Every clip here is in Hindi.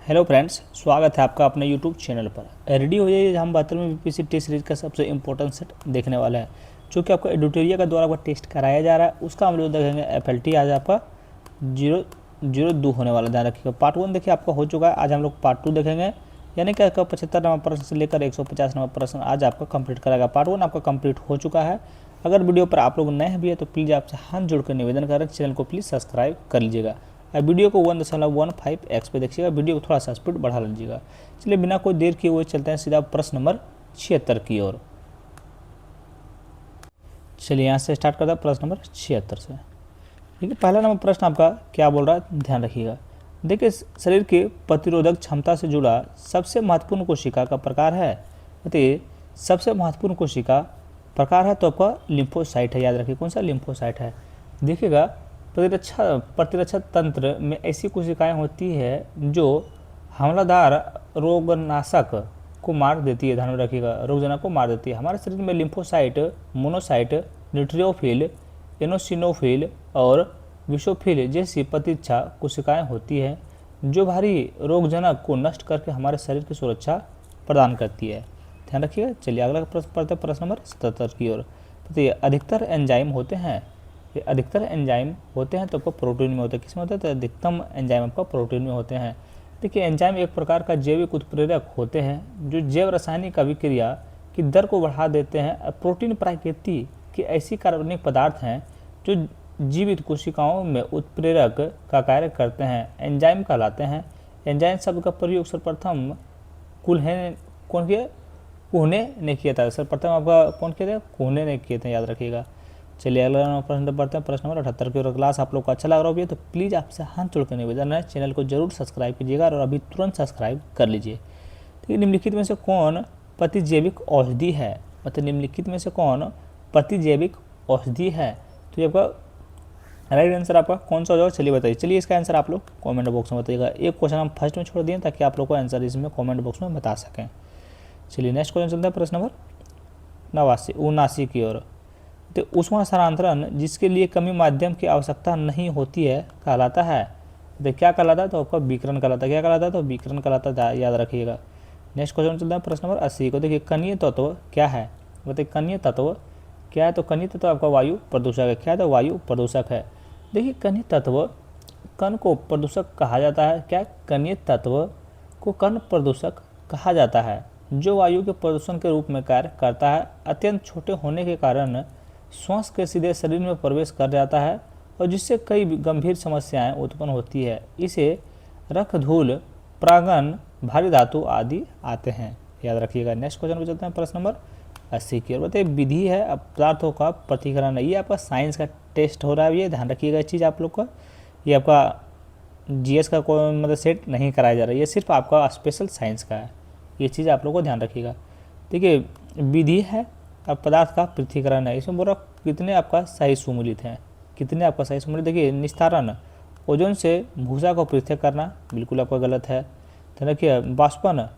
हेलो फ्रेंड्स, स्वागत है आपका अपने यूट्यूब चैनल पर। रेडी हो जाइए, हम 72वें बीपीएससी टेस्ट सीरीज का सबसे इंपॉर्टेंट सेट देखने वाला है, जो कि आपका एडिटोरिया का द्वारा आपका टेस्ट कराया जा रहा है। उसका हम लोग देखेंगे FLT। आज आपका 002 होने वाला, ध्यान रखिएगा। पार्ट 1 देखिए आपका हो चुका है, आज हम लोग पार्ट 2 देखेंगे, यानी कि आपका 75 नंबर प्रश्न से लेकर 150 नंबर प्रश्न आज आपका कंप्लीट कराएगा। पार्ट 1 आपका कंप्लीट हो चुका है। अगर वीडियो पर आप लोग नए हैं भी है तो प्लीज़ आपसे हाथ जोड़कर निवेदन करें, चैनल को प्लीज़ सब्सक्राइब कर लीजिएगा। वीडियो को 1.15x पे देखिएगा, वीडियो को थोड़ा सा स्पीड बढ़ा लीजिएगा। चलिए बिना कोई देर किए हुए चलते हैं सीधा प्रश्न नंबर 76 की ओर। चलिए यहाँ से स्टार्ट करते हैं प्रश्न नंबर 76 से। देखिए पहला नंबर प्रश्न आपका क्या बोल रहा है, ध्यान रखिएगा। देखिए शरीर के प्रतिरोधक क्षमता से जुड़ा सबसे महत्वपूर्ण कोशिका का प्रकार है। बताइए सबसे महत्वपूर्ण कोशिका प्रकार है तो आपका लिम्फोसाइट है। याद रखिए कौन सा, लिम्फोसाइट है। देखिएगा प्रतिरक्षा तंत्र में ऐसी कोशिकाएं होती है जो हमलादार रोगनाशक को मार देती है। ध्यान में रखिएगा, रोगजनक को मार देती है। हमारे शरीर में लिम्फोसाइट, मोनोसाइट, न्यूट्रियोफिल, एनोसिनोफिल और विशोफिल जैसी प्रतिरक्षा कोशिकाएं होती हैं जो भारी रोगजनक को नष्ट करके हमारे शरीर की सुरक्षा प्रदान करती है। ध्यान रखिएगा। चलिए अगला प्रश्न पढ़ते हैं, प्रश्न नंबर 77 की ओर। बताइए अधिकतर एंजाइम होते हैं, ये अधिकतर एंजाइम होते हैं तो आपको प्रोटीन में होते हैं। किसमें होते हैं, तो अधिकतम एंजाइम आपका प्रोटीन में होते हैं। देखिए एंजाइम एक प्रकार का जैविक उत्प्रेरक होते हैं जो जैव रासायनिक अभिक्रिया की दर को बढ़ा देते हैं। प्रोटीन प्रकृति की ऐसी कार्बनिक पदार्थ हैं जो जीवित कोशिकाओं में उत्प्रेरक का कार्य करते हैं, एंजाइम कहलाते हैं। एंजाइम शब्द का प्रयोग सर्वप्रथम कुहने ने किया था। सर्वप्रथम आपका कौन किया था, कुहने ने किए थे, याद रखिएगा। चलिए अगला प्रश्न पढ़ते हैं, प्रश्न नंबर 78 की ओर। क्लास आप लोग को अच्छा लग रहा हो तो प्लीज़ आपसे हाथ जोड़ कर निवेदन है, चैनल को जरूर सब्सक्राइब कीजिएगा और अभी तुरंत सब्सक्राइब कर लीजिए। तो निम्नलिखित में से कौन प्रतिजैविक औषधि है, मतलब निम्नलिखित में से कौन प्रतिजैविक औषधि है। तो ये आपका राइट आंसर आपका कौन सा होगा, चलिए बताइए। चलिए इसका आंसर आप लोग कमेंट बॉक्स में बताइएगा। एक क्वेश्चन हम फर्स्ट में छोड़ दिए ताकि आप लोग को आंसर इसमें कमेंट बॉक्स में बता सकें। चलिए नेक्स्ट क्वेश्चन चलता है, प्रश्न नंबर 79 की ओर। तो ऊष्मा स्थानांतरण जिसके लिए कमी माध्यम की आवश्यकता नहीं होती है कहलाता है। तो क्या कहलाता है, तो आपका विकिरण कहलाता है। क्या कहलाता है, तो विकिरण कहलाता है, याद रखिएगा। नेक्स्ट क्वेश्चन चलता है, प्रश्न नंबर 80 को। देखिए कणीय तत्व क्या है, बताइए कणीय तत्व क्या है। तो कणीय तत्व आपका वायु प्रदूषक है। क्या है, तो वायु प्रदूषक है। देखिए कणीय तत्व कण को प्रदूषक कहा जाता है। क्या, कणीय तत्व को कण प्रदूषक कहा जाता है जो वायु के प्रदूषण के रूप में कार्य करता है। अत्यंत छोटे होने के कारण श्वास के सीधे शरीर में प्रवेश कर जाता है और जिससे कई गंभीर समस्याएं उत्पन्न होती है। इसे रक्त, धूल, प्रांगण, भारी धातु आदि आते हैं, याद रखिएगा। नेक्स्ट क्वेश्चन पे चलते हैं, प्रश्न नंबर 80 की ओर। बताइए विधि है पदार्थों का प्रतिकरण है। ये आपका साइंस का टेस्ट हो रहा है, ये ध्यान रखिएगा। इस चीज़ आप लोग का, ये आपका GS का कोई मतलब सेट नहीं कराया जा रहा है, ये सिर्फ आपका स्पेशल साइंस का है। ये चीज़ आप लोग को ध्यान रखिएगा। देखिए विधि है अब पदार्थ का पृथक्करण है। इसमें बोल रहा कितने आपका सही सुमेलित हैं, कितने आपका सही सुमेलित। देखिए निस्तारण, ओजोन से भूसा को पृथक करना, बिल्कुल आपका गलत है। तो देखिए वाष्पन,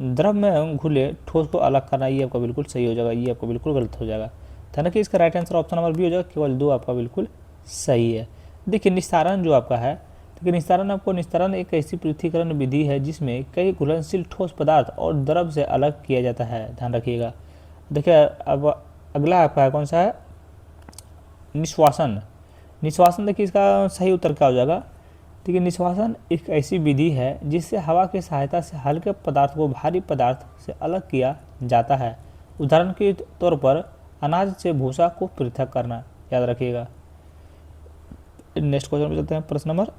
द्रव में घुले ठोस को अलग करना, ये आपका बिल्कुल सही हो जाएगा, ये आपका बिल्कुल गलत हो जाएगा। तो देखिए इसका right answer option number B हो जाएगा, केवल 2 आपका बिल्कुल सही है। देखिए निस्तारण जो आपका है, देखिए निस्तारण एक ऐसी पृथक्करण विधि है जिसमें कई घुलनशील ठोस पदार्थ और द्रव से अलग किया जाता है, ध्यान रखिएगा। देखिए अब अगला आपका कौन सा है, निश्वासन। निश्वासन देखिए इसका सही उत्तर क्या हो जाएगा। देखिए निश्वासन एक ऐसी विधि है जिससे हवा की सहायता से हल्के पदार्थ को भारी पदार्थ से अलग किया जाता है। उदाहरण के तौर पर अनाज से भूसा को पृथक करना, याद रखिएगा। नेक्स्ट क्वेश्चन पे चलते हैं, प्रश्न नंबर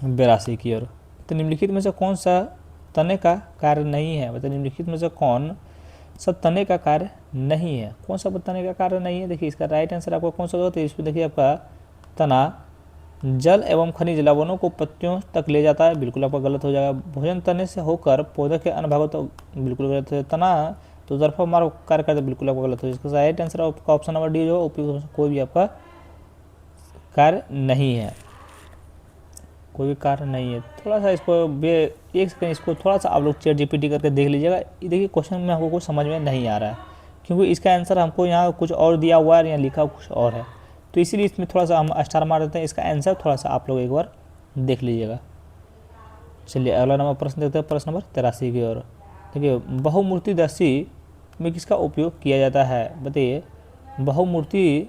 82 की ओर। तो निम्नलिखित में से कौन सा तने का कार्य नहीं है, मतलब निम्नलिखित में से कौन सा तने का कार्य नहीं है, कौन सा तने का कार्य नहीं है। देखिए इसका राइट आंसर आपको कौन सा होता है, इसमें देखिए आपका तना जल एवं खनिज लवणों को पत्तियों तक ले जाता है, बिल्कुल आपका गलत हो जाएगा। भोजन तने से होकर पौधे के अन्य भागों तक, बिल्कुल गलत है। तना तो तरफा मार्ग कार्य करता है, बिल्कुल आपका गलत हो जाएगा। इसका राइट आंसर आपका ऑप्शन नंबर डी जो उपयुक्त कोई भी आपका कार्य नहीं है, कोई भी कार्य नहीं है। थोड़ा सा इसको एक सेकंड इसको थोड़ा सा आप लोग ChatGPT करके देख लीजिएगा। देखिए क्वेश्चन में हमको कुछ समझ में नहीं आ रहा है क्योंकि इसका आंसर हमको यहाँ कुछ और दिया हुआ है, यहाँ लिखा कुछ और है, तो इसीलिए इसमें थोड़ा सा हम स्टार मार देते हैं। इसका आंसर थोड़ा सा आप लोग एक बार देख लीजिएगा। चलिए अगला नंबर प्रश्न देखते हैं, प्रश्न नंबर 83 की ओर। देखिए बहुमूर्तिदर्शी में किसका उपयोग किया जाता है, बताइए बहुमूर्ति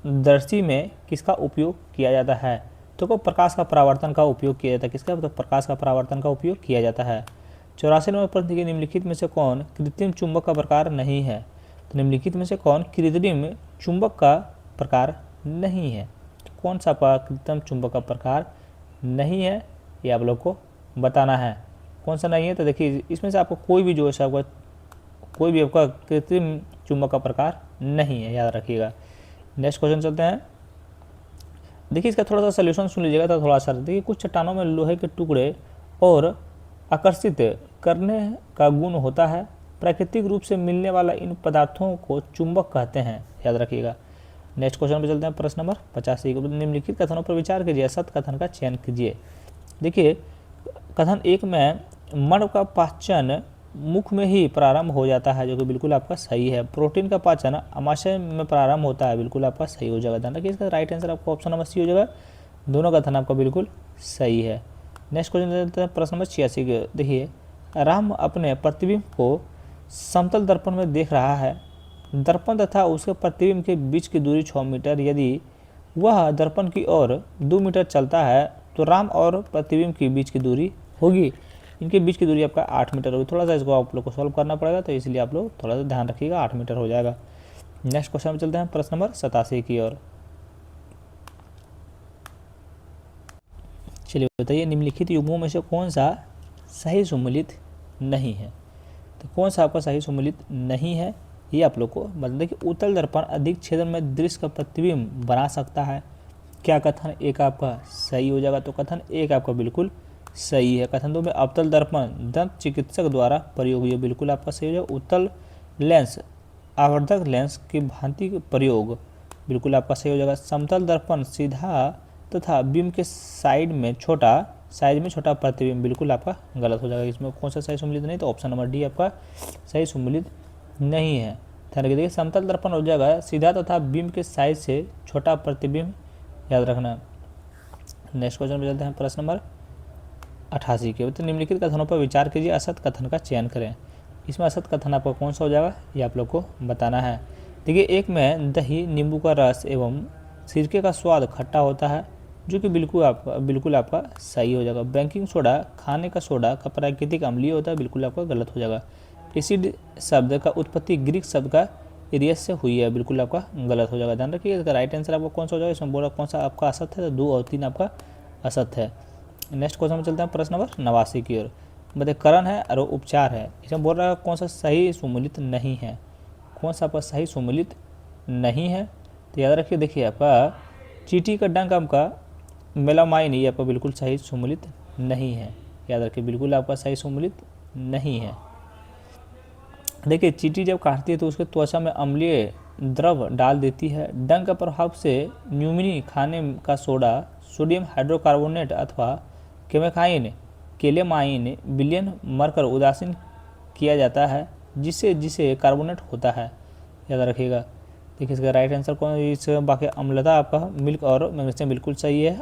दर्शी में किसका उपयोग किया जाता है। तो को प्रकाश का परावर्तन का उपयोग किया जाता है, किसका, तो प्रकाश का परावर्तन का उपयोग किया जाता है। 84 नंबर प्रश्न के निम्नलिखित में से कौन कृत्रिम चुंबक का प्रकार नहीं है। तो निम्नलिखित में से कौन कृत्रिम चुंबक का प्रकार नहीं है, तो कौन सा आपका कृत्रिम चुंबक का प्रकार नहीं है, ये आप लोग को बताना है कौन सा नहीं है। तो देखिए इसमें से आपको कोई भी जो है आपका कोई भी आपका कृत्रिम चुंबक का प्रकार नहीं है, याद रखिएगा। नेक्स्ट क्वेश्चन चलते हैं। देखिए इसका थोड़ा सा सोल्यूशन सुन लीजिएगा तो थोड़ा सा। देखिए कुछ चट्टानों में लोहे के टुकड़े और आकर्षित करने का गुण होता है, प्राकृतिक रूप से मिलने वाला इन पदार्थों को चुंबक कहते हैं, याद रखिएगा। नेक्स्ट क्वेश्चन पे चलते हैं, प्रश्न नंबर 85 को। निम्नलिखित कथनों पर विचार कीजिए, सत्य कथन का चयन कीजिए। देखिए कथन 1 में मर्द का पाचन मुख में ही प्रारंभ हो जाता है, जो कि बिल्कुल आपका सही है। प्रोटीन का पाचन आमाशय में प्रारंभ होता है, बिल्कुल आपका सही हो जाएगा। ध्यान रखिए इसका राइट आंसर आपका ऑप्शन नंबर सी हो जाएगा। दोनों कथन आपका बिल्कुल सही है। नेक्स्ट क्वेश्चन देते हैं, प्रश्न नंबर 86 के। देखिए राम अपने प्रतिबिंब को समतल दर्पण में देख रहा है। दर्पण तथा उसके प्रतिबिंब के बीच की दूरी 6 मीटर। यदि वह दर्पण की ओर 2 मीटर चलता है तो राम और प्रतिबिंब के बीच की दूरी होगी, इनके बीच की दूरी आपका 8 मीटर होगी। थोड़ा सा इसको आप लोग को सॉल्व करना पड़ेगा, तो इसलिए आप लोग थोड़ा सा ध्यान रखिएगा, 8 मीटर हो जाएगा। नेक्स्ट क्वेश्चन में चलते हैं, प्रश्न नंबर 87 की ओर। चलिए बताइए निम्नलिखित युग्मों में से कौन सा सही सम्मिलित नहीं है। तो कौन सा आपका सही सम्मिलित नहीं है, ये आप लोग को मतलब कि उत्तल दर्पण अधिक छेदन में दृश्य का प्रतिबिंब बना सकता है। क्या कथन 1 आपका सही हो जाएगा, तो कथन 1 आपका बिल्कुल सही है। कथन 2 में अवतल दर्पण दंत चिकित्सक द्वारा प्रयोग हुई, बिल्कुल आपका सही हो जाएगा। उत्तल लेंस आवर्धक लेंस की भांति प्रयोग, बिल्कुल आपका सही हो जाएगा। समतल दर्पण सीधा तथा बिंब के साइड में छोटा प्रतिबिंब, बिल्कुल आपका गलत हो जाएगा। इसमें कौन सा सही सम्मिलित नहीं, तो ऑप्शन नंबर डी आपका सही सम्मिलित नहीं है। ध्यान रखिए, समतल दर्पण हो जाएगा सीधा तथा बिंब के साइज से छोटा प्रतिबिंब, याद रखना। नेक्स्ट क्वेश्चन पे चलते हैं, प्रश्न नंबर 88 के। तो निम्नलिखित कथनों पर विचार कीजिए, असत्य कथन का चयन करें। इसमें असत्य कथन आपका कौन सा हो जाएगा, ये आप लोग को बताना है। देखिए 1 में दही, नींबू का रस एवं सिरके का स्वाद खट्टा होता है, जो कि बिल्कुल आपका सही हो जाएगा। बेकिंग सोडा खाने का सोडा का प्राकृतिक अम्लीय होता है, बिल्कुल आपका गलत हो जाएगा। एसिड शब्द का उत्पत्ति ग्रीक शब्द का एरियस से हुई है, बिल्कुल आपका गलत हो जाएगा। ध्यान रखिए इसका राइट आंसर आपका कौन सा हो जाएगा, इसमें बोला कौन सा आपका असत्य है, तो 2 और 3 आपका असत्य है। नेक्स्ट क्वेश्चन में चलते हैं, प्रश्न नंबर 89 की ओर। बताइए करण है और उपचार है, इसमें बोल रहा है कौन सा सही सम्मिलित नहीं है। कौन सा आपका सही सम्मिलित नहीं है, तो याद रखिए। देखिए आपका चींटी का डंक आपका मेलामाइन, ये आपका बिल्कुल सही सम्मिलित नहीं है, याद रखिए बिल्कुल आपका सही सम्मिलित नहीं है। देखिए चींटी जब काटती है तो उसके त्वचा में अम्लीय द्रव डाल देती है। डंक के प्रभाव से न्यूमिनी खाने का सोडा, सोडियम हाइड्रोकार्बोनेट अथवा केलेमाइन विलयन मरकर उदासीन किया जाता है, जिसे कार्बोनेट होता है, याद रखिएगा। देखिए इसका राइट आंसर कौन, इस बाकी अम्लता आपका मिल्क और मैग्नीशियम बिल्कुल सही है।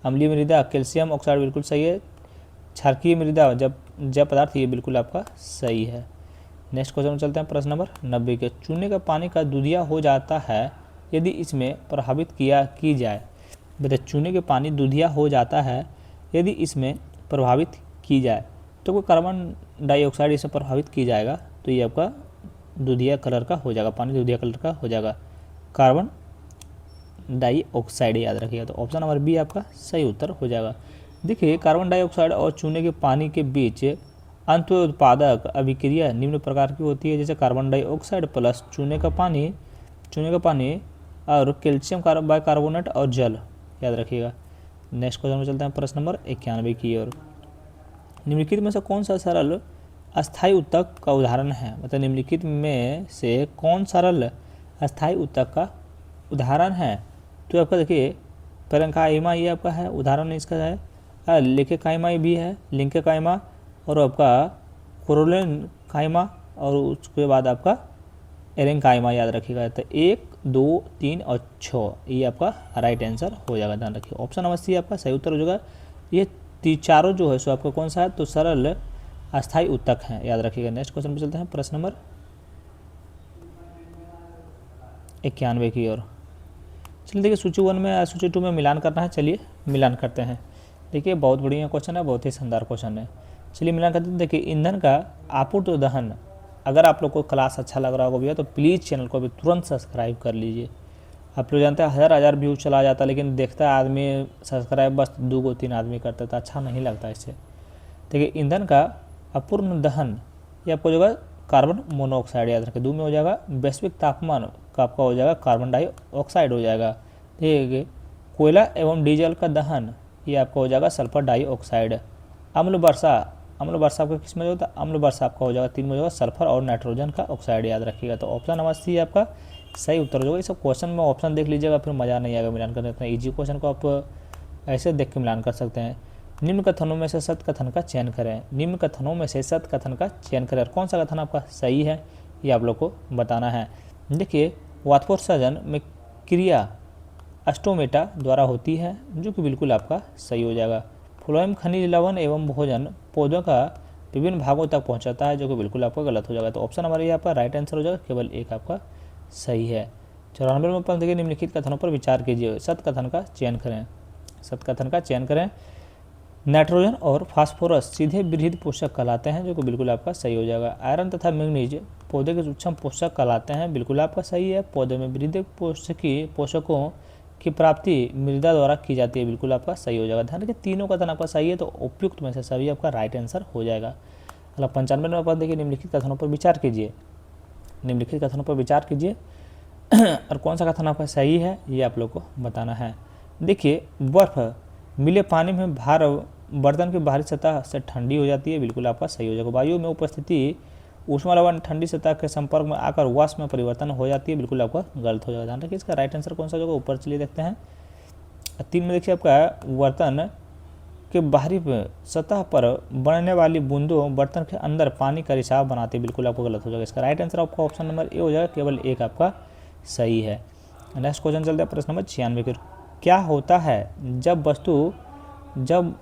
अम्लीय मृदा कैल्शियम ऑक्साइड बिल्कुल सही है। क्षारकीय मृदा जब पदार्थ, ये बिल्कुल आपका सही है। नेक्स्ट क्वेश्चन में चलते हैं, प्रश्न नंबर 90 के। चूने का पानी का दूधिया हो जाता है यदि इसमें प्रभावित की जाए। बताइए चूने के पानी दूधिया हो जाता है यदि इसमें प्रभावित की जाए, तो कोई कार्बन डाइऑक्साइड इसे प्रभावित की जाएगा, तो ये आपका दूधिया कलर का हो जाएगा, पानी दूधिया कलर का हो जाएगा, कार्बन डाइऑक्साइड, याद रखिएगा। तो ऑप्शन नंबर बी आपका सही उत्तर हो जाएगा। देखिए कार्बन डाइऑक्साइड और चूने के पानी के बीच अंतोत्पादक अभिक्रिया निम्न प्रकार की होती है, जैसे कार्बन डाइऑक्साइड प्लस चूने का पानी और कैल्शियम बाइकार्बोनेट और जल, याद रखिएगा। नेक्स्ट क्वेश्चन में चलते हैं, प्रश्न नंबर 91 की ओर। निम्नलिखित में से कौन सा सरल अस्थायी उत्तक का उदाहरण है। मतलब निम्नलिखित में से कौन सरल अस्थायी उत्तक का उदाहरण है, तो आपका देखिए पेरेंकाइमा, ये आपका है उदाहरण इसका है। लेकेकाइमा भी है, लिंकेकाइमा, और आपका कोरोलेनकाइमा, और उसके बाद आपका एरेंकाइमा, याद रखिएगा। तो 1, 2, 3 और 6 ये आपका राइट आंसर हो जाएगा। ध्यान रखिए ऑप्शन नंबर सी आपका सही उत्तर हो जाएगा। ये चारों जो है सो आपका कौन सा है, तो सरल अस्थायी उत्तक है, याद रखिएगा। नेक्स्ट क्वेश्चन पे चलते हैं, प्रश्न नंबर 91 की ओर। चलिए देखिए, सूची 1 में सूची 2 में मिलान करना है, चलिए मिलान करते हैं। देखिए बहुत बढ़िया क्वेश्चन है, बहुत ही शानदार क्वेश्चन है। चलिए मिलान करते हैं। देखिए ईंधन का आपूर्ति दहन, अगर आप लोग को क्लास अच्छा लग रहा होगा भैया तो प्लीज़ चैनल को अभी तुरंत सब्सक्राइब कर लीजिए। आप लोग जानते हैं हज़ार व्यूज़ चला जाता है, लेकिन देखता है आदमी सब्सक्राइब बस 2-3 आदमी करते तो अच्छा नहीं लगता इससे। देखिए ईंधन का अपूर्ण दहन, ये आपको जो है कार्बन मोनोऑक्साइड, याद रखें 2 में हो जाएगा। वैश्विक तापमान का आपका हो जाएगा कार्बन डाइऑक्साइड हो जाएगा। ठीक है, कोयला एवं डीजल का दहन, ये आपका हो जाएगा सल्फर डाइऑक्साइड। अम्ल वर्षा आपका किस में होता है, अम्ल वर्षा आपका हो जाएगा 3 में हो जाएगा सल्फर और नाइट्रोजन का ऑक्साइड, याद रखिएगा। तो ऑप्शन नंबर सी आपका सही उत्तर हो जाएगा। ये सब क्वेश्चन में ऑप्शन देख लीजिएगा, फिर मज़ा नहीं आएगा मिलान करने। इतना ईजी क्वेश्चन को आप ऐसे देख के मिलान कर सकते हैं। निम्न कथनों में से सत्य कथन का चयन करें। निम्न कथनों में से सत्य कथन का चयन करें, और कौन सा कथन आपका सही है ये आप लोग को बताना है। देखिए वातपोत्सर्जन में क्रिया अस्टोमेटा द्वारा होती है, जो कि बिल्कुल आपका सही हो जाएगा। फ्लोएम खनिज लवण एवं भोजन पौधों का विभिन्न भागों तक पहुंचाता है, जो कि बिल्कुल आपका गलत हो जाएगा। तो ऑप्शन नंबर ये आपका राइट आंसर हो जाएगा, केवल एक आपका सही है। 94 में प्रश्न देखिए, निम्नलिखित कथनों पर विचार कीजिए, सत्य कथन का चयन करें। सत्य कथन का चयन करें। नाइट्रोजन और फास्फोरस सीधे वृहद पोषक कहलाते हैं, जो कि बिल्कुल आपका सही हो जाएगा। आयरन तथा मैग्नीज पौधे के सूक्ष्म पोषक कहलाते हैं, बिल्कुल आपका सही है। पौधे में वृहद पोषकों की प्राप्ति मृदा द्वारा की जाती है, बिल्कुल आपका सही हो जाएगा। ध्यान रखिए तीनों कथन आपका सही है, तो उपयुक्त में से सभी आपका राइट आंसर हो जाएगा। अगला 95 में देखिए, निम्नलिखित कथनों पर विचार कीजिए। निम्नलिखित कथनों पर विचार कीजिए और कौन सा कथन आपका सही है ये आप लोग को बताना है। देखिए बर्फ मिले पानी में बर्तन की बाहरी सतह से ठंडी हो जाती है, बिल्कुल आपका सही हो जाएगा। वायु में उपस्थिति ऊष्मा लवण ठंडी सतह के संपर्क में आकर वाष्प में परिवर्तन हो जाती है, बिल्कुल आपका गलत हो जाएगा। ध्यान रखिए इसका राइट आंसर कौन सा होगा, ऊपर चलिए देखते हैं। 3 में देखिए आपका बर्तन के बाहरी सतह पर बनने वाली बूंदों बर्तन के अंदर पानी का रिसाव बनाती है, बिल्कुल आपको गलत हो जाएगा। इसका राइट आंसर आपका ऑप्शन नंबर ए हो जाएगा, केवल एक आपका सही है। नेक्स्ट क्वेश्चन चलते हैं, प्रश्न नंबर 96 की। क्या होता है जब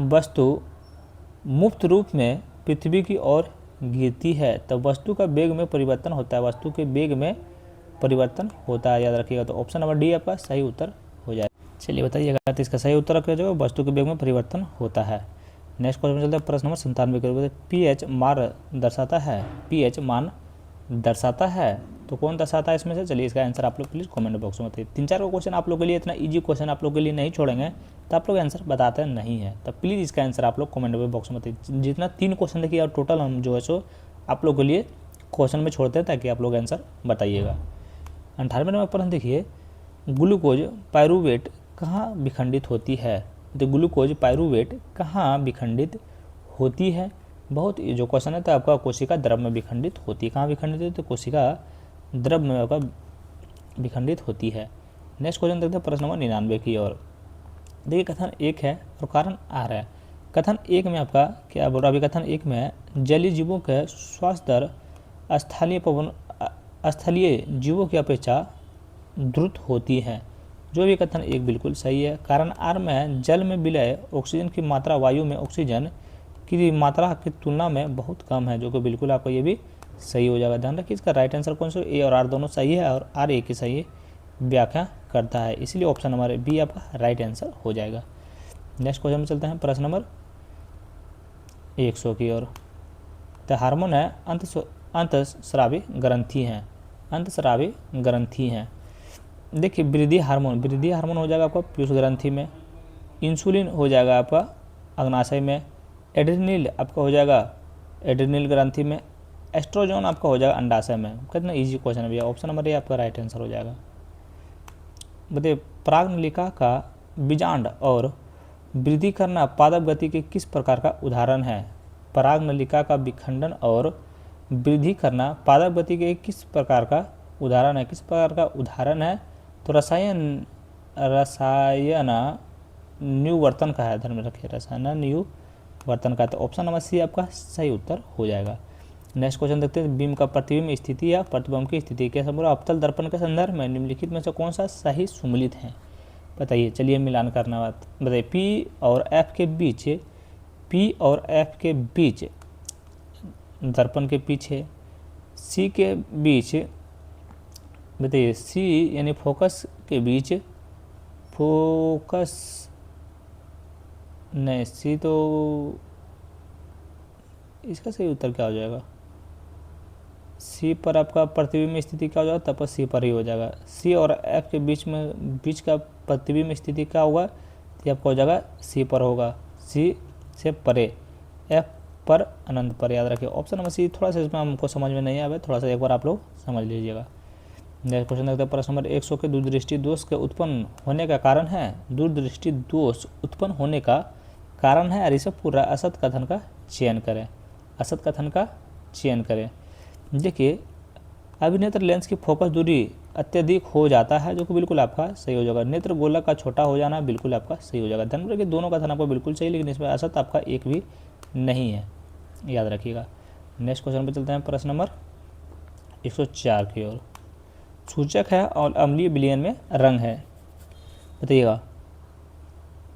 वस्तु मुक्त रूप में पृथ्वी की ओर गिरती है, तब वस्तु का वेग में परिवर्तन होता है। वस्तु के वेग में परिवर्तन होता है, याद रखिएगा। तो ऑप्शन नंबर डी आपका सही उत्तर हो जाएगा। चलिए बताइएगा, तो इसका सही उत्तर रखिएगा, जो वस्तु के वेग में परिवर्तन होता है। नेक्स्ट क्वेश्चन चलते हैं, प्रश्न नंबर 97 की। पीएच मान दर्शाता है, पीएच मान दर्शाता है, तो कौन दर्शाता है इसमें से? चलिए इसका आंसर आप लोग प्लीज़ कमेंट बॉक्स में बताइए। 3-4 क्वेश्चन आप लोग के लिए, इतना इजी क्वेश्चन आप लोग के लिए नहीं छोड़ेंगे, तो आप लोग आंसर बताते नहीं है, तो प्लीज़ इसका आंसर आप लोग कमेंट बॉक्स में बताइए। जितना 3 क्वेश्चन देखिए, और टोटल हम जो है सो आप लोग के लिए क्वेश्चन में छोड़ते हैं, ताकि आप लोग आंसर बताइएगा। 98 नंबर प्रश्न देखिए, ग्लूकोज पायरूवेट कहाँ विखंडित होती है? तो ग्लूकोज पायरूवेट कहाँ विखंडित होती है? बहुत जो क्वेश्चन है, तो आपका कोशिका द्रव में विखंडित होती है। कहाँ विखंडित होती है? तो कोशिका द्रव में आपका विखंडित होती है। नेक्स्ट क्वेश्चन देखते हैं, प्रश्न नंबर 99 की ओर। देखिए कथन 1 है और कारण आ रहा है। कथन 1 में आपका क्या बोल रहा है? अभी कथन 1 में जलीय जीवों के श्वास दर स्थलीय जीवों की अपेक्षा द्रुत होती है, जो भी कथन 1 बिल्कुल सही है। कारण आर में जल में विलय ऑक्सीजन की मात्रा वायु में ऑक्सीजन की मात्रा की तुलना में बहुत कम है, जो कि बिल्कुल आपको ये भी सही हो जाएगा। ध्यान रखिए इसका राइट आंसर कौन सा? ए और आर दोनों सही है, और आर ए की सही व्याख्या करता है, इसलिए ऑप्शन नंबर बी आपका राइट आंसर हो जाएगा। नेक्स्ट क्वेश्चन में चलते हैं, प्रश्न नंबर 100 की ओर। तो हार्मोन है अंतःस्रावी ग्रंथि हैं, अंतःस्रावी ग्रंथि हैं। देखिए वृद्धि हार्मोन हो जाएगा आपका पीयूष ग्रंथि में। इंसुलिन हो जाएगा आपका अग्नाशय में। एड्रेनल आपका हो जाएगा एड्रेनल ग्रंथि में। एस्ट्रोजन आपका हो जाएगा अंडाशय में। कितना इजी क्वेश्चन है भैया, ऑप्शन नंबर ए आपका राइट आंसर हो जाएगा। बताइए प्राग्नलिका का बीजांड और वृद्धि करना पादप गति के किस प्रकार का उदाहरण है? प्राग्नलिका का विखंडन और वृद्धि करना पादप गति के किस प्रकार का उदाहरण है? किस प्रकार का उदाहरण है? तो रसायन न्यूवर्तन का है, ध्यान में रखिए, रसायन न्यूवर्तन का। तो ऑप्शन नंबर सी आपका सही उत्तर हो जाएगा। नेक्स्ट क्वेश्चन देखते हैं, बीम का प्रतिबिंब स्थिति या प्रतिबिंब की स्थिति के समूह अवतल दर्पण के संदर्भ में निम्नलिखित में से कौन सा सही सुमेलित है? बताइए, चलिए मिलान करना बात बताइए। पी और एफ के बीच, पी और एफ के बीच दर्पण के पीछे, सी के बीच बताइए, सी यानी फोकस के बीच, फोकस नहीं, सी तो इसका सही उत्तर क्या हो जाएगा? सी पर आपका प्रतिबिंब स्थिति क्या हो जाएगा? तब पर सी पर ही हो जाएगा। सी और एफ के बीच का प्रतिबिंब स्थिति क्या होगा? ये आपका हो जाएगा सी पर होगा, सी से परे, एफ पर अनंत पर, याद रखिए। ऑप्शन नंबर सी थोड़ा सा इसमें हमको समझ में नहीं आया, थोड़ा सा एक बार आप लोग समझ लीजिएगा। नेक्स्ट क्वेश्चन देखते हैं, प्रश्न नंबर 100 के दूरदृष्टि दोष के उत्पन्न होने का कारण है, दूरदृष्टि दोष उत्पन्न होने का कारण है ऋषभ पूरा असत कथन का चयन करें, असत कथन का चयन करें। देखिए, अभिनेत्र लेंस की फोकस दूरी अत्यधिक हो जाता है, जो कि बिल्कुल आपका सही हो जाएगा। नेत्र गोलक का छोटा हो जाना बिल्कुल आपका सही हो जाएगा। ध्यान रखिए, दोनों कथन आपको बिल्कुल सही, लेकिन इसमें असत आपका एक भी नहीं है, याद रखिएगा। नेक्स्ट क्वेश्चन पे चलते हैं, प्रश्न नंबर 104 की ओर। सूचक है और अम्लीय विलयन में रंग है, बताइएगा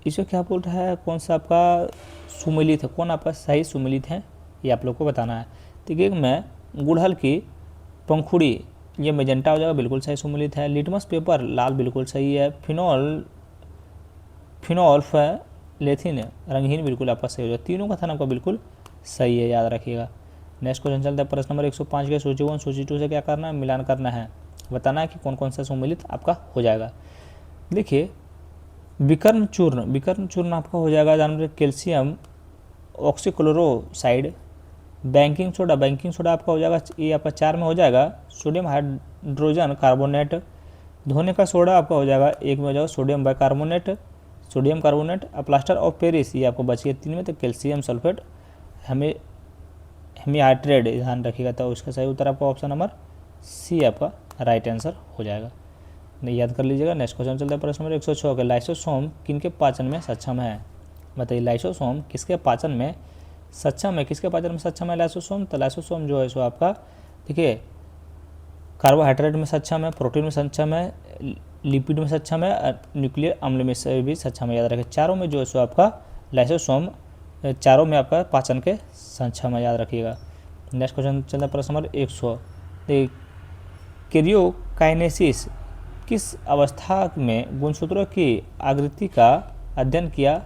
इसको क्या बोल रहा है, कौन सा आपका सुमेलित है, कौन आपका सही सुमेलित है, ये आप लोग को बताना है। देखिए, मैं गुड़हल की पंखुड़ी, ये मेजेंटा हो जाएगा, बिल्कुल सही सुमेलित है। लिटमस पेपर लाल, बिल्कुल सही है। फिनोल्फलेथिन रंगहीन, बिल्कुल आपका सही हो जाएगा। तीनों का था आपका बिल्कुल सही है, याद रखिएगा। नेक्स्ट क्वेश्चन चलता है, प्रश्न नंबर 105 के सूची 1 सूची 2 से क्या करना है, मिलान करना है, बताना है कि कौन कौन सा सुमेलित आपका हो जाएगा। देखिए, विकर्ण चूर्ण आपका हो जाएगा, जानवर कैल्शियम ऑक्सीक्लोरोसाइड। बैंकिंग सोडा आपका हो जाएगा, ये आपका 4 में हो जाएगा, सोडियम हाइड्रोजन कार्बोनेट। धोने का सोडा आपका हो जाएगा, 1 में हो जाएगा, sodium carbonate. Plaster of Paris, ये आपको बच गया 3 में, तो कैल्शियम सल्फेट हेमीहाइड्रेट, ध्यान रखिएगा। तो उसका सही उत्तर आपका ऑप्शन नंबर सी आपका राइट आंसर हो जाएगा, नहीं याद कर लीजिएगा। नेक्स्ट क्वेश्चन चलता है, प्रश्न नंबर 106 के लाइसोसोम किनके पाचन में सक्षम है, बताइए। लाइसोसोम किसके पाचन में सक्षम है, किसके पाचन में सक्षम है लाइसोसोम? तो लाइसोसोम जो है सो आपका, देखिए, कार्बोहाइड्रेट में सक्षम है, प्रोटीन में सक्षम है, लिपिड में सक्षम है, न्यूक्लियर अम्ल में से भी सक्षम है, याद रखिए। चारों में जो है सो आपका लाइसोसोम, चारों में आपका पाचन के सक्षम है, याद रखिएगा। नेक्स्ट क्वेश्चन चलता है, प्रश्न नंबर 100, कैरियोकाइनेसिस किस अवस्था में गुणसूत्रों की आकृति का अध्ययन किया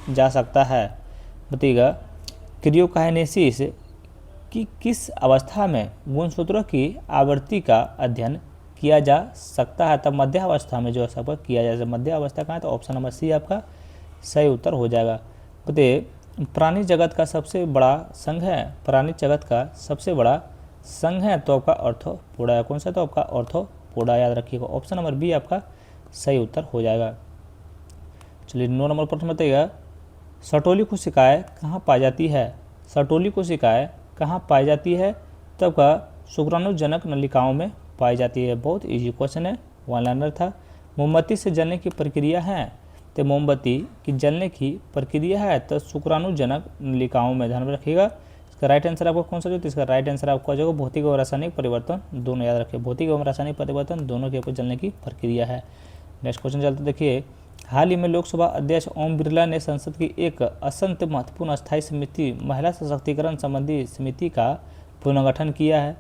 जा सकता है, बताइएगा। क्रियोकाइनेसिस की किस अवस्था में गुणसूत्रों की आवृत्ति का अध्ययन किया जा सकता है? तब मध्य अवस्था में जो है सब किया जा सकता है। मध्य अवस्था कहाँ है? तो ऑप्शन नंबर सी आपका सही उत्तर हो जाएगा। बताइए, प्राणी जगत का सबसे बड़ा संघ है, प्राणी जगत का सबसे बड़ा संघ है तो आपका ऑर्थोपोडा है। कौन सा? तो आपका ऑर्थोपोडा, याद रखिएगा। ऑप्शन नंबर बी आपका सही उत्तर हो जाएगा। चलिए 9 नंबर प्रश्न बताइएगा, सटोली कोशिकाएं कहाँ पाई जाती है? सटोली कोशिकाएं कहाँ पाई जाती है? तब का शुक्राणुजनक नलिकाओं में पाई जाती है। बहुत इजी क्वेश्चन है, 1 लाइनर था। मोमबत्ती से जलने की प्रक्रिया है, तो मोमबत्ती की जलने की प्रक्रिया है तो शुक्राणुजनक नलिकाओं में, ध्यान में रखिएगा। इसका राइट आंसर आपको कौन सा जो? तो इसका राइट आंसर आपको जो भौतिक और रासायनिक परिवर्तन दोनों, याद रखिए। भौतिक एवं रासायनिक परिवर्तन दोनों के ऊपर जलने की प्रक्रिया है। नेक्स्ट क्वेश्चन चलते देखिए, हाल ही में लोकसभा अध्यक्ष ओम बिरला ने संसद की एक अत्यंत महत्वपूर्ण स्थायी समिति महिला सशक्तिकरण संबंधी समिति का पुनर्गठन किया है।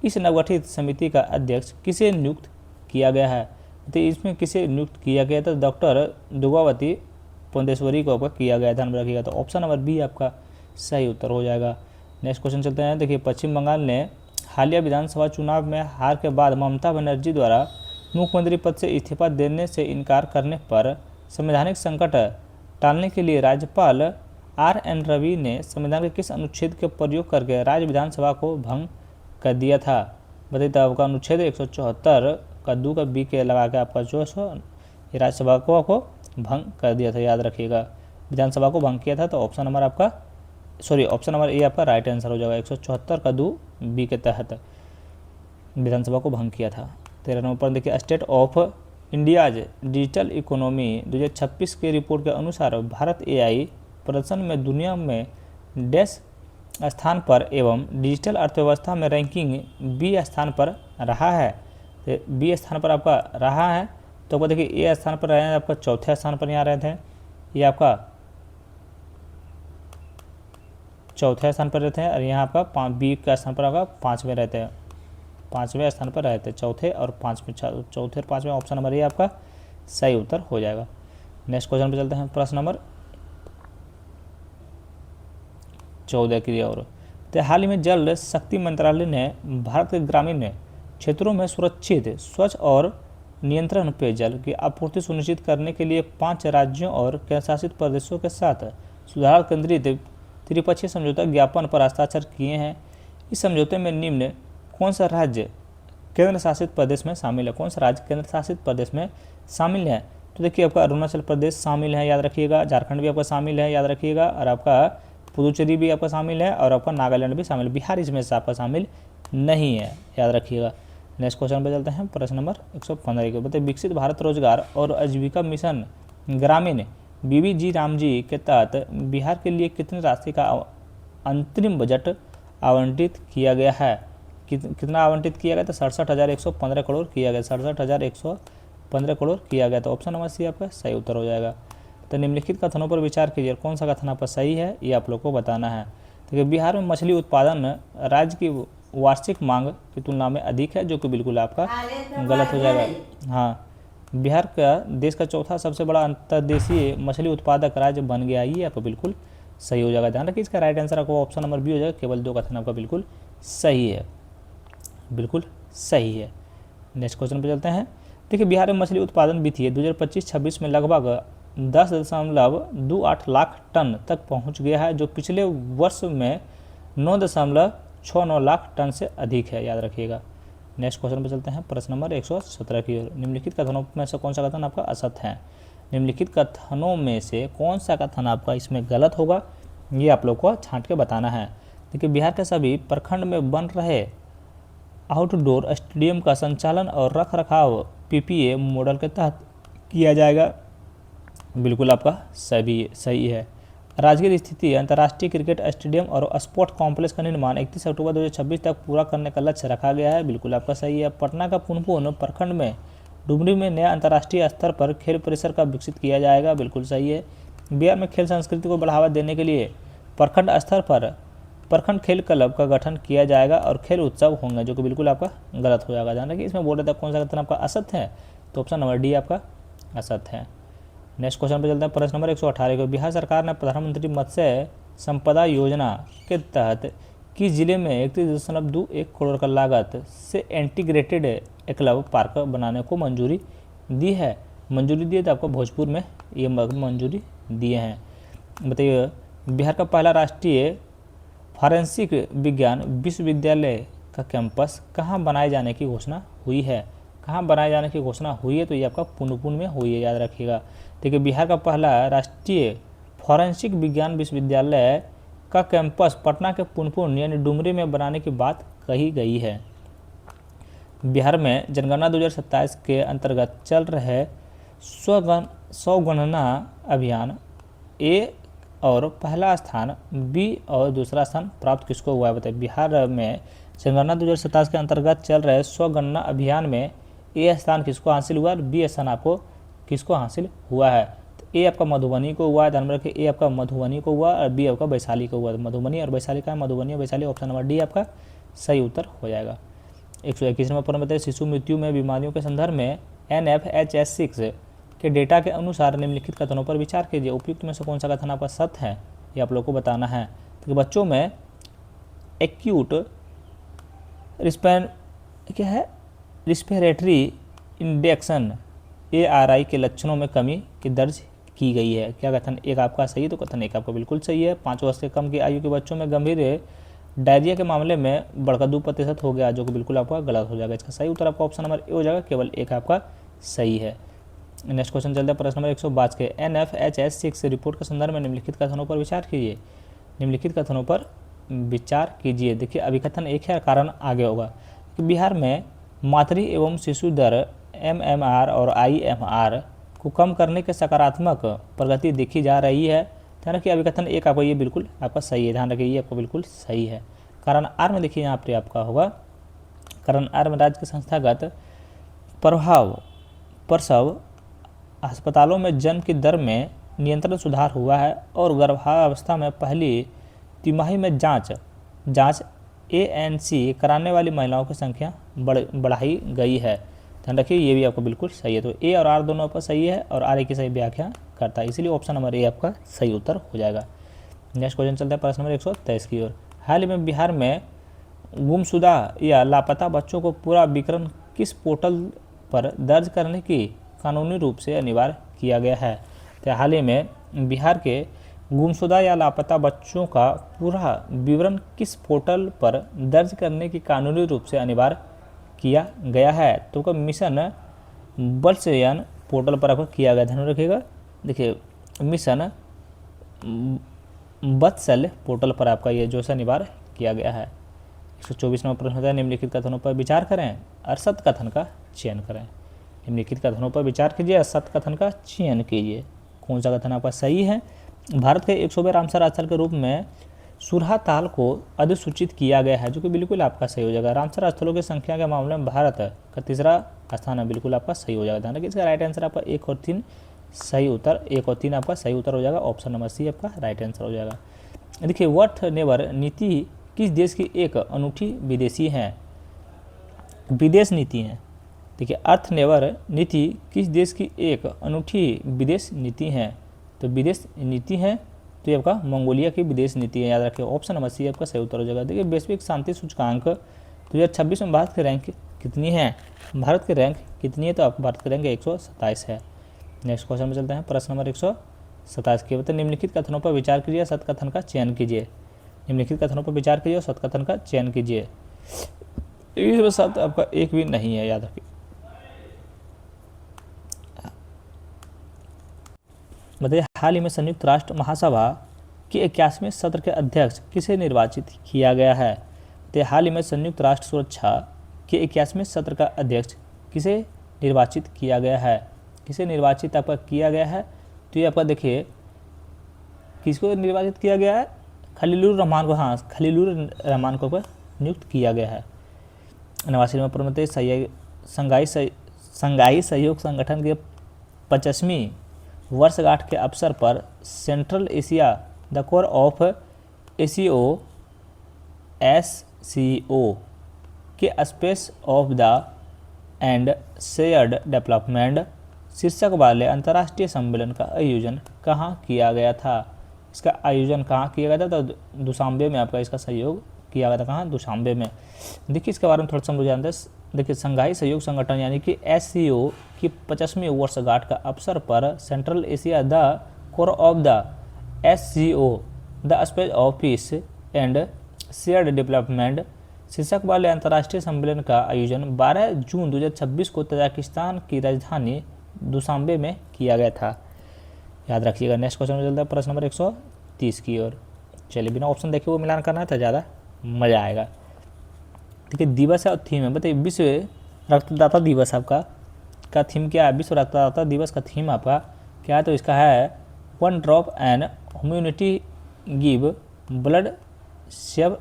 इस नवगठित समिति का अध्यक्ष किसे नियुक्त किया गया है? तो इसमें किसे नियुक्त किया गया था? डॉक्टर दुर्गावती पुंडेश्वरी को आपका किया गया, ध्यान में रखिएगा। तो ऑप्शन नंबर बी आपका सही उत्तर हो जाएगा। नेक्स्ट क्वेश्चन चलते हैं, देखिए, पश्चिम बंगाल ने हालिया विधानसभा चुनाव में हार के बाद ममता बनर्जी द्वारा मुख्यमंत्री पद से इस्तीफा देने से इनकार करने पर संवैधानिक संकट टालने के लिए राज्यपाल RN रवि ने संविधान के किस अनुच्छेद के प्रयोग करके राज्य विधानसभा को भंग कर दिया था? बताइए, तो आपका अनुच्छेद 174 का 2 का बी के लगा के आपका जो है राज्यसभा को आपको भंग कर दिया था, याद रखिएगा। विधानसभा को भंग किया था, तो ऑप्शन नंबर आपका ऑप्शन नंबर ए आपका राइट आंसर हो जाएगा। 174 का 2 बी के तहत विधानसभा को भंग किया था। 13 नंबर पर देखिए, state of India's digital economy 2026 के रिपोर्ट के अनुसार भारत AI प्रदर्शन में दुनिया में डैश स्थान पर एवं डिजिटल अर्थव्यवस्था में रैंकिंग B स्थान पर रहा है। तो B स्थान पर आपका रहा है, तो आपको देखिए ए स्थान पर रहे हैं, आपका चौथे स्थान पर यहाँ रहते हैं, ये आपका चौथे स्थान पर रहते हैं, और यहाँ आपका बी का स्थान पर आपका 5वें रहते हैं, 5वें स्थान पर रहते हैं, चौथे और 5वें, चौथे और 5वें, ऑप्शन नंबर ये आपका सही उत्तर हो जाएगा। नेक्स्ट क्वेश्चन पे चलते हैं, प्रश्न नंबर 14 की ओर। तो हाल ही में जल शक्ति मंत्रालय ने भारत के ग्रामीण क्षेत्रों में सुरक्षित, स्वच्छ और नियंत्रण पेयजल की आपूर्ति सुनिश्चित करने के लिए 5 राज्यों और केंद्रशासित प्रदेशों के साथ सुधार केंद्रित त्रिपक्षीय समझौता ज्ञापन पर हस्ताक्षर किए हैं। इस समझौते में निम्न कौन सा राज्य केंद्र शासित प्रदेश में शामिल है? कौन सा राज्य केंद्र शासित प्रदेश में शामिल है? तो देखिए आपका अरुणाचल प्रदेश शामिल है, याद रखिएगा, झारखंड भी आपका शामिल है, याद रखिएगा, और आपका पुदुचेरी भी आपका शामिल है, और आपका नागालैंड भी शामिल, बिहार इसमें से आपका शामिल नहीं है, याद रखिएगा। नेक्स्ट क्वेश्चन पे चलते हैं, प्रश्न नंबर 115 के बताइए, विकसित भारत रोजगार और आजीविका मिशन ग्रामीण बीबीजी रामजी के तहत बिहार के लिए कितनी राशि का अंतरिम बजट आवंटित किया गया है? कितना आवंटित किया गया? तो 67,115 करोड़ किया गया, 67,115 करोड़ किया गया। तो ऑप्शन नंबर सी आपका सही उत्तर हो जाएगा। तो निम्नलिखित कथनों पर विचार कीजिए, कौन सा कथन आपका सही है ये आप लोग को बताना है। देखिए बिहार में मछली उत्पादन राज्य की वार्षिक मांग की तुलना में अधिक है, जो कि बिल्कुल आपका गलत हो जाएगा। हाँ, बिहार का देश का चौथा सबसे बड़ा अंतर्देशीय मछली उत्पादक राज्य बन गया, ये आपका बिल्कुल सही हो जाएगा। ध्यान रखिए इसका राइट आंसर आपको ऑप्शन नंबर बी हो जाएगा, केवल 2 कथन आपका बिल्कुल सही है, बिल्कुल सही है। नेक्स्ट क्वेश्चन पे चलते हैं। देखिए बिहार में मछली उत्पादन वित्तीय 2025-26 में लगभग 10.28 लाख टन तक पहुंच गया है, जो पिछले वर्ष में 9.69 लाख टन से अधिक है, याद रखिएगा। नेक्स्ट क्वेश्चन पे चलते हैं, प्रश्न नंबर 117 की ओर। निम्नलिखित कथनों में से कौन सा कथन आपका असत्य है? निम्नलिखित कथनों में से कौन सा कथन आपका इसमें गलत होगा, ये आप लोग को छांट के बताना है। देखिए बिहार के सभी प्रखंड में बन रहे आउटडोर स्टेडियम का संचालन और रख रखाव पीपीए मॉडल के तहत किया जाएगा, बिल्कुल आपका सही है। राजगीर स्थिति अंतर्राष्ट्रीय क्रिकेट स्टेडियम और स्पोर्ट्स कॉम्प्लेक्स का निर्माण 31 अक्टूबर 2026 तक पूरा करने का लक्ष्य रखा गया है, बिल्कुल आपका सही है। पटना का पुनपुन प्रखंड में डुमरी में नया अंतर्राष्ट्रीय स्तर पर खेल परिसर का विकसित किया जाएगा, बिल्कुल सही है। बिहार में खेल संस्कृति को बढ़ावा देने के लिए प्रखंड स्तर पर प्रखंड खेल क्लब का गठन किया जाएगा और खेल उत्सव होंगे, जो कि बिल्कुल आपका गलत हो जाएगा। ध्यान रखिए इसमें बोल रहा था कौन सा कथन आपका असत्य है, तो ऑप्शन नंबर डी आपका असत्य है। नेक्स्ट क्वेश्चन पे चलते हैं, प्रश्न नंबर 118 को। बिहार सरकार ने प्रधानमंत्री मत्स्य संपदा योजना के तहत किस जिले में 31.21 करोड़ का लागत से इंटीग्रेटेड एक्वा पार्क बनाने को मंजूरी दी है? मंजूरी दी है तो आपको भोजपुर में ये मंजूरी दिए हैं। बताइए बिहार का पहला राष्ट्रीय फॉरेंसिक विज्ञान विश्वविद्यालय का कैंपस कहाँ बनाए जाने की घोषणा हुई है? कहाँ बनाए जाने की घोषणा हुई है? तो ये आपका पुनपुन में हुई है, याद रखिएगा। देखिए बिहार का पहला राष्ट्रीय फॉरेंसिक विज्ञान विश्वविद्यालय का कैंपस पटना के पुनपुन यानी डुमरी में बनाने की बात कही गई है। बिहार में जनगणना 2027 के अंतर्गत चल रहे स्वगणना अभियान ए और पहला स्थान, बी और दूसरा स्थान प्राप्त किसको हुआ है? बताइए बिहार में जनगणना 2027 के अंतर्गत चल रहे स्वगणना अभियान में ए स्थान किसको हासिल हुआ और बी स्थान आपको किसको हासिल हुआ है? तो ए आपका मधुबनी को हुआ है, ध्यान रखिए, ए आपका मधुबनी को हुआ और बी आपका वैशाली को हुआ। मधुबनी और वैशाली का है, मधुबनी और वैशाली, ऑप्शन नंबर डी आपका सही उत्तर हो जाएगा। 121वां प्रश्न बताइए, शिशु मृत्यु में बीमारियों के संदर्भ में NFHS6 के डेटा के अनुसार निम्नलिखित कथनों पर विचार कीजिए। उपयुक्त में से कौन सा कथन आपका सत्य है, ये आप लोग को बताना है। तो बच्चों में एक्यूट रिस्पिरेटरी इंडेक्शन ARI के लक्षणों में कमी की दर्ज की गई है। क्या कथन एक आपका सही है? तो कथन एक आपका बिल्कुल सही है। 5 वर्ष से कम की आयु के बच्चों में गंभीर डायरिया के मामले में बढ़कर 2% हो गया, जो कि बिल्कुल आपका गलत हो जाएगा। इसका सही उत्तर आपका ऑप्शन नंबर ए हो जाएगा, केवल एक आपका सही है। नेक्स्ट क्वेश्चन चलते हैं, प्रश्न नंबर 122 के। NFHS6 रिपोर्ट के संदर्भ में निम्नलिखित कथनों पर विचार कीजिए। निम्नलिखित कथनों पर विचार कीजिए। देखिए अभिकथन एक है, कारण आगे होगा कि बिहार में मातृ एवं शिशु दर MMR और IMR को कम करने के सकारात्मक प्रगति देखी जा रही है। ध्यान रखिए अभिकथन एक आपको ये बिल्कुल आपका सही है, ध्यान रखिए ये आपको बिल्कुल सही है। कारण आर में देखिए यहाँ पर आपका होगा, कारण आर में राज्य के संस्थागत प्रभाव प्रसव अस्पतालों में जन्म की दर में नियंत्रण सुधार हुआ है और गर्भावस्था में पहली तिमाही में जांच ANC कराने वाली महिलाओं की संख्या बढ़ाई गई है। ध्यान रखिए ये भी आपका बिल्कुल सही है। तो ए और आर दोनों आपका सही है और आर ए की सही व्याख्या करता है, इसलिए ऑप्शन नंबर ए आपका सही उत्तर हो जाएगा। नेक्स्ट क्वेश्चन चलता है प्रश्न नंबर 123 की ओर। हाल ही में बिहार में गुमशुदा या लापता बच्चों को पूरा विवरण किस पोर्टल पर दर्ज करने की कानूनी रूप से अनिवार्य किया गया है? तो हाल ही में बिहार के गुमशुदा या लापता बच्चों का पूरा विवरण किस पोर्टल पर दर्ज करने की कानूनी रूप से अनिवार्य किया गया है? तो का मिशन वत्सयान पोर्टल पर आपको किया गया, ध्यान रखिएगा। देखिए मिशन वत्सल पोर्टल पर आपका ये जो अनिवार्य किया गया है। 124 नंबर प्रश्न होता है, निम्नलिखित कथनों पर विचार करें और सत्य कथन का चयन करें। निम्नलिखित कथनों पर विचार कीजिए और सत्य कथन का चयन कीजिए। कौन सा कथन आपका सही है? भारत के 100वें रामसर स्थल के रूप में सुरहा ताल को अधिसूचित किया गया है, जो कि बिल्कुल आपका सही हो जाएगा। रामसर स्थलों की संख्या के मामले में भारत का तीसरा स्थान है, बिल्कुल आपका सही हो जाएगा। ध्यान रखिए इसका राइट आंसर आपका 1 और 3 सही उत्तर, 1 और 3 आपका सही उत्तर हो जाएगा। ऑप्शन नंबर सी आपका राइट आंसर हो जाएगा। देखिए वर्थ नेवर नीति किस देश की एक अनूठी विदेशी है? विदेश नीति है। देखिए अर्थ नेवर नीति किस देश की एक अनूठी विदेश नीति है? तो विदेश नीति है तो ये आपका मंगोलिया की विदेश नीति है, याद रखिए। ऑप्शन नंबर सी आपका सही उत्तर हो जाएगा। देखिए वैश्विक शांति सूचकांक 2026 में भारत की रैंक कितनी है? भारत की रैंक कितनी है? तो आपको भारत की रैंक 127 है। नेक्स्ट क्वेश्चन में चलते हैं प्रश्न नंबर 127 के बताइए, निम्नलिखित कथनों पर विचार कीजिए, सत्य कथन का चयन कीजिए। निम्नलिखित कथनों पर विचार कीजिए और सत्य कथन का चयन कीजिए। इसमें सत्य आपका एक भी नहीं है, याद रखिए। बताइए हाल ही में संयुक्त राष्ट्र महासभा के 81वें सत्र के अध्यक्ष किसे निर्वाचित किया गया है? तो हाल ही में संयुक्त राष्ट्र सुरक्षा के 81वें सत्र का अध्यक्ष किसे निर्वाचित किया गया है? किसे निर्वाचित आपका किया गया है? तो ये आपका देखिए किसको निर्वाचित किया गया है? खलीलुर रहमान को। हाँ, खलीलुर रहमान को नियुक्त किया गया है। 89 नंबर प्रश्न, संघाई सहयोग संगठन के 50वीं वर्षगांठ के अवसर पर central Asia the core of SCO के space of the end shared development शीर्षक वाले अंतर्राष्ट्रीय सम्मेलन का आयोजन कहाँ किया गया था? इसका आयोजन कहाँ किया गया था? तो दुशांबे में आपका इसका सहयोग किया गया था। कहाँ? दुशांबे में। देखिए इसके बारे में थोड़ा सा मुझे जानते हैं। देखिए संघाई सहयोग संगठन यानी कि SCO की 50वीं वर्षगांठ का अवसर पर central Asia the core of the SCO the space of peace and shared development शीर्षक वाले अंतर्राष्ट्रीय सम्मेलन का आयोजन 12 जून 2026 को तजाकिस्तान की राजधानी दुशांबे में किया गया था, याद रखिएगा। नेक्स्ट क्वेश्चन में चलता है प्रश्न नंबर 130 की ओर। चलिए बिना ऑप्शन देखे वो मिलान करना है तो ज़्यादा मज़ा आएगा। ठीक है, दिवस है और थीम है। बताइए विश्व रक्तदाता दिवस आपका का थीम क्या है? विश्व रक्तदाता दिवस का थीम आपका क्या है? तो इसका है 1 drop and humanity give blood save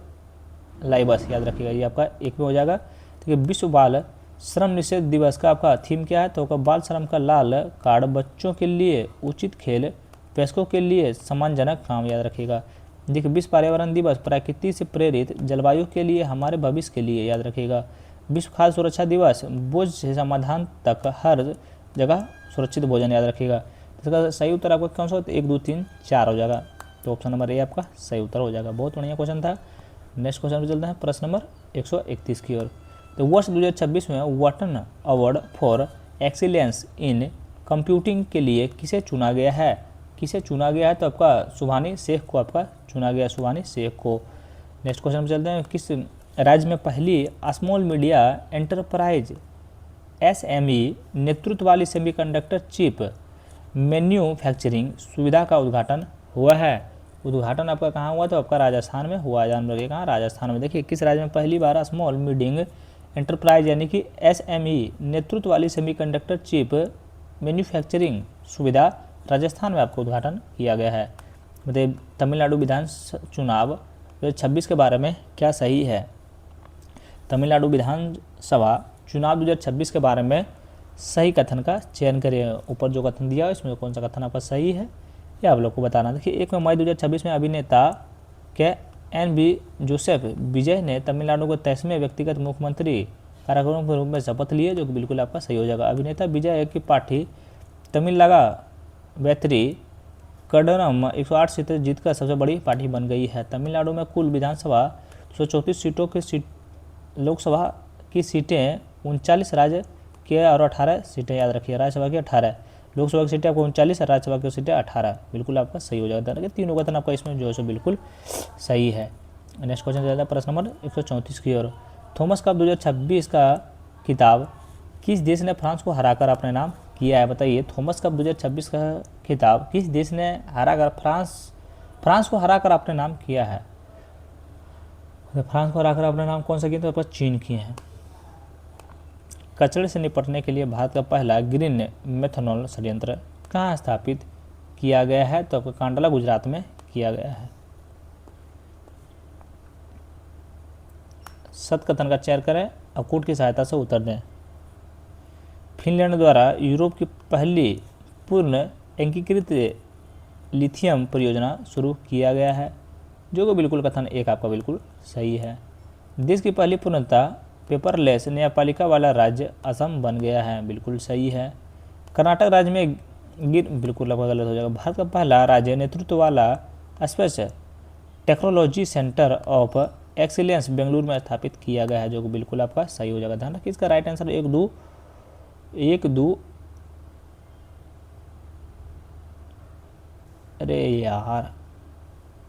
lives, याद रखिएगा। ये आपका एक में हो जाएगा। ठीक है, विश्व बाल श्रम निषेध दिवस का आपका थीम क्या है? तो आपका बाल श्रम का लाल कार्ड, बच्चों के लिए उचित खेल, वयस्कों के लिए सम्मानजनक काम, याद रखिएगा। देखिए विश्व पर्यावरण दिवस प्रकृति से प्रेरित जलवायु के लिए हमारे भविष्य के लिए, याद रखिएगा। विश्व खाद्य सुरक्षा दिवस बोझ से समाधान तक हर जगह सुरक्षित भोजन, याद रखिएगा। इसका सही उत्तर आपका कौन सा होता है? 1 2 3 4 हो जाएगा। तो ऑप्शन नंबर ए आपका सही उत्तर हो जाएगा। बहुत बढ़िया क्वेश्चन था। नेक्स्ट क्वेश्चन पे चलते हैं प्रश्न नंबर 131 की ओर। तो वर्ष 2026 में वाटन award for excellence in computing के लिए किसे चुना गया है? किसे चुना गया है? तो आपका सुभानी शेख को आपका चुना गया, सुभानी शेख को। नेक्स्ट क्वेश्चन पे चलते हैं, किस राज्य में पहली स्मॉल मीडिया एंटरप्राइज SME नेतृत्व वाली सेमीकंडक्टर चिप मैन्युफैक्चरिंग सुविधा का उद्घाटन हुआ है? उद्घाटन आपका कहाँ हुआ? तो आपका राजस्थान में हुआ। जान रखिए कहाँ? राजस्थान में। देखिए किस राज्य में पहली बार स्मॉल मीडियम एंटरप्राइज यानी कि SME नेतृत्व वाली सेमीकंडक्टर चिप मैन्युफैक्चरिंग सुविधा राजस्थान में आपको उद्घाटन किया गया है? मतलब तमिलनाडु विधान चुनाव 2026 के बारे में क्या सही है? तमिलनाडु विधानसभा चुनाव 2026 के बारे में सही कथन का चयन करिए। ऊपर जो कथन दिया है इसमें कौन सा कथन आपका सही है ये आप लोग को बताना। देखिए 1 मई 2026 में अभिनेता के NB जोसेफ विजय ने तमिलनाडु के 23वें व्यक्तिगत मुख्यमंत्री कार्यक्रम के रूप में शपथ लिए, जो कि बिल्कुल आपका सही हो जाएगा। अभिनेता विजय की पार्टी तमिलनाडु वेत्री कडनम 108 सीटें जीतकर सबसे बड़ी पार्टी बन गई है। तमिलनाडु में कुल विधानसभा 134 सीटों की लोकसभा की सीटें 39 राज्य के और 18 सीटें याद रखिए। राज्यसभा की 18, लोकसभा की सीटें आपको 39 और राज्यसभा की सीटें 18, बिल्कुल आपका सही हो जाएगा। तीनों कथन आपका इसमें जो है बिल्कुल सही है। नेक्स्ट क्वेश्चन चलता है प्रश्न नंबर 134 की ओर। थॉमस कप 2026 का खिताब किस देश ने फ्रांस को हराकर अपने नाम किया है? बताइए, थॉमस कप 2026 का खिताब किस देश ने हराकर फ्रांस को हराकर अपने नाम किया है? फ्रांस को हराकर अपने नाम कौन सा किया? तो चीन किए हैं। कचरे से निपटने के लिए भारत का पहला ग्रीन मेथनॉल संयंत्र कहाँ स्थापित किया गया है? तो आपको कांडला गुजरात में किया गया है। सत्य कथन का चयन करें और कूट की सहायता से उत्तर दें। फिनलैंड द्वारा यूरोप की पहली पूर्ण एकीकृत लिथियम परियोजना शुरू किया गया है, जो कि बिल्कुल कथन एक आपका बिल्कुल सही है। देश की पहली पूर्णतः पेपरलेस न्यायपालिका वाला राज्य असम बन गया है, बिल्कुल सही है। कर्नाटक राज्य में बिल्कुल आपका गलत हो जाएगा। भारत का पहला राज्य नेतृत्व वाला space technology centre of excellence Bengaluru में स्थापित किया गया है, जो कि बिल्कुल आपका सही हो जाएगा। ध्यान रखिए इसका राइट आंसर 1-2 अरे यार,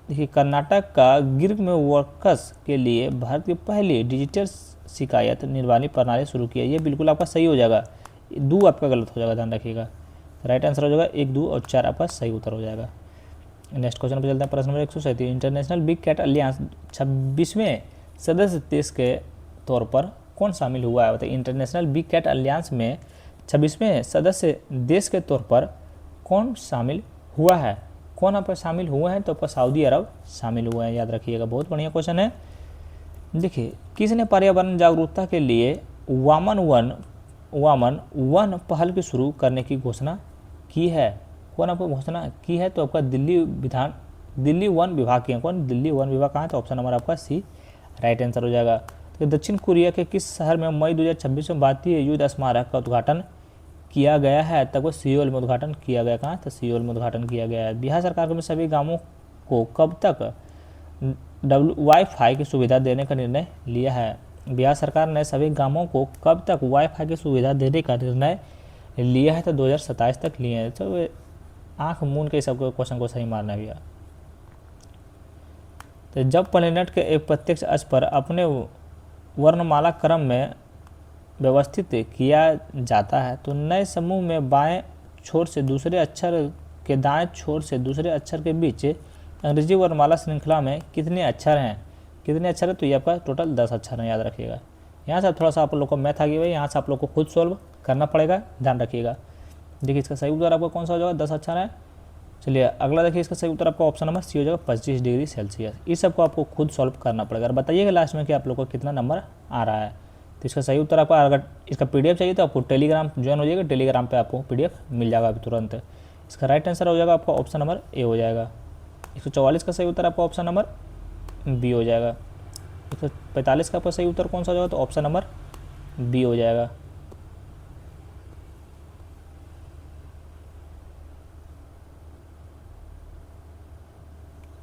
देखिए कर्नाटक का गिग में वर्कर्स के लिए भारत की पहली डिजिटल शिकायत निवारणी प्रणाली शुरू की है, ये बिल्कुल आपका सही हो जाएगा। 2 आपका गलत हो जाएगा, ध्यान रखिएगा। राइट आंसर हो जाएगा 1, 2 और 4 आपका सही उत्तर हो जाएगा। नेक्स्ट क्वेश्चन पर चलते हैं प्रश्न number 137। International big cat alliance 26वें सदस्य देश के तौर पर कौन शामिल हुआ है? बताइए, इंटरनेशनल बिग कैट अलियांस में 26वें सदस्य देश के तौर पर कौन शामिल हुआ है? कौन आप शामिल हुए हैं? तो आपका सऊदी अरब शामिल हुए हैं, याद रखिएगा। बहुत बढ़िया क्वेश्चन है। देखिए, किसने पर्यावरण जागरूकता के लिए वामन वन पहल की शुरू करने की घोषणा की है? कौन आपको घोषणा की है? तो आपका दिल्ली वन विभाग की है। कौन? दिल्ली वन विभाग कहाँ है? तो ऑप्शन नंबर आपका सी राइट आंसर हो जाएगा। तो दक्षिण कोरिया के किस शहर में मई 2026 में भारतीय युद्ध स्मारक का उद्घाटन किया गया है? तब वो सियोल में उद्घाटन किया गया। कहाँ? तो सियोल में उद्घाटन किया गया है। बिहार सरकार ने सभी गाँवों को कब तक वाईफाई की सुविधा देने का निर्णय लिया है? बिहार सरकार ने सभी गाँवों को कब तक वाईफाई की सुविधा देने का निर्णय लिया है? तो 2027 तक लिए हैं। तो आँख मून के सबको क्वेश्चन को सही मारना भैया। तो जब प्लेनेट के एक प्रत्यक्ष अक्ष पर अपने वर्णमाला क्रम में व्यवस्थित किया जाता है तो नए समूह में बाएं छोर से दूसरे अक्षर के दाएं छोर से दूसरे अक्षर के बीच अंग्रेजी वर्णमाला श्रृंखला में कितने अक्षर हैं? कितने अक्षर है? तो ये आपका टोटल 10 अक्षर हैं, याद रखिएगा। यहाँ से थोड़ा सा आप लोग को मैथ आ गई भाई, यहाँ से आप लोग को खुद सॉल्व करना पड़ेगा, ध्यान रखिएगा। देखिए इसका सही उत्तर आपका कौन सा हो जाएगा? 10 अक्षर है। चलिए अगला देखिए, इसका सही उत्तर आपका ऑप्शन नंबर सी हो जाएगा 25 डिग्री सेल्सियस। इस सबको आपको खुद सॉल्व करना पड़ेगा और बताइएगा लास्ट में कि आप लोग को कितना नंबर आ रहा है। तो इसका सही उत्तर आपका, अगर इसका PDF चाहिए तो आपको टेलीग्राम ज्वाइन हो जाएगा, टेलीग्राम पे आपको PDF मिल जाएगा अभी तुरंत। इसका राइट आंसर हो जाएगा आपका ऑप्शन नंबर ए हो जाएगा। 144 का सही उत्तर आपका ऑप्शन नंबर बी हो जाएगा। 145 का आपका सही उत्तर कौन सा हो जाएगा? तो ऑप्शन नंबर बी हो जाएगा।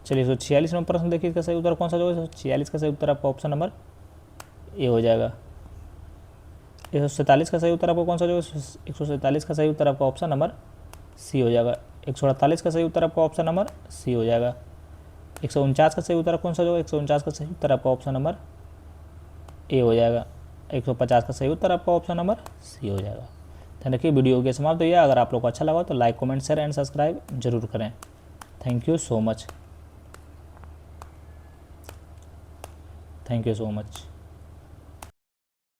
चलिए 146 नंबर प्रश्न देखिए, इसका सही उत्तर कौन सा होगा? 146 का सही उत्तर आपका ऑप्शन नंबर ए हो जाएगा। 147 का सही उत्तर आपको कौन सा होगा? 147 का सही उत्तर आपका ऑप्शन नंबर सी हो जाएगा। 148 का सही उत्तर आपका ऑप्शन नंबर सी हो जाएगा। 149 का सही उत्तर कौन सा होगा? 149 का सही उत्तर आपका ऑप्शन नंबर ए हो जाएगा। 150 का सही उत्तर आपका ऑप्शन नंबर सी हो जाएगा। ध्यान रखिए, वीडियो के समाप्त हुई है। अगर आप लोग को अच्छा लगा तो like, comment, share and subscribe जरूर करें। Thank you so much.